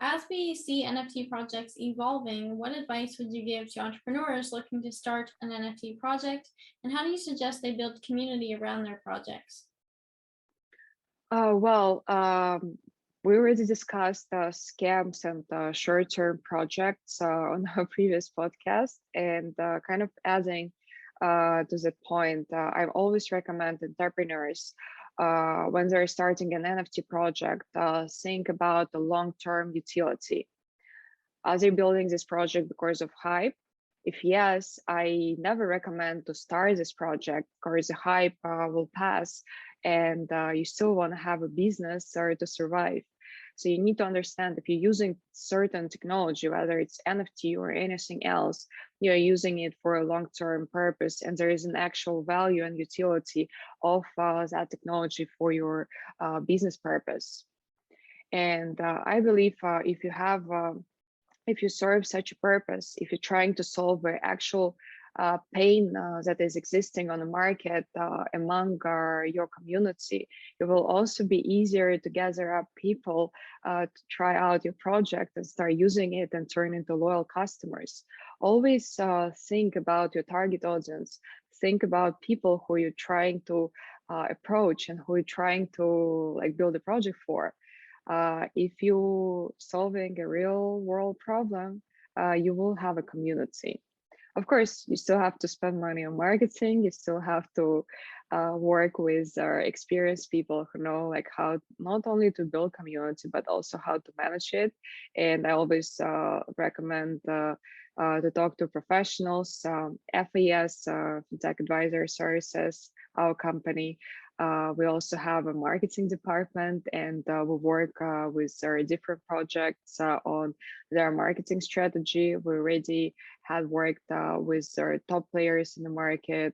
As we see NFT projects evolving, what advice would you give to entrepreneurs looking to start an NFT project, and how do you suggest they build community around their projects? Well, we already discussed scams and short-term projects on our previous podcast, and kind of adding to that point, I always recommend entrepreneurs when they're starting an NFT project, think about the long-term utility. Are they building this project because of hype? If yes, I never recommend to start this project because the hype will pass and you still want to have a business or to survive. So you need to understand if you're using certain technology, whether it's NFT or anything else, you're using it for a long-term purpose and there is an actual value and utility of that technology for your business purpose. And I believe if you serve such a purpose, if you're trying to solve an actual pain that is existing on the market among your community, it will also be easier to gather up people to try out your project and start using it and turn into loyal customers. Always think about your target audience. Think about people who you're trying to approach and who you're trying to build a project for. If you're solving a real world problem, you will have a community. Of course, you still have to spend money on marketing. You still have to work with experienced people who know how not only to build community, but also how to manage it. And I always recommend to talk to professionals, FAS, Tech Advisor Services, our company. We also have a marketing department and we work with different projects on their marketing strategy. We already had worked with our top players in the market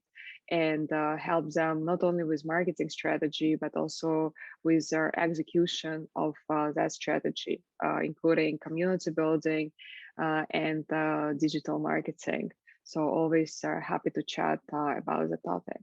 and help them not only with marketing strategy, but also with their execution of that strategy, including community building and digital marketing. So always happy to chat about the topic.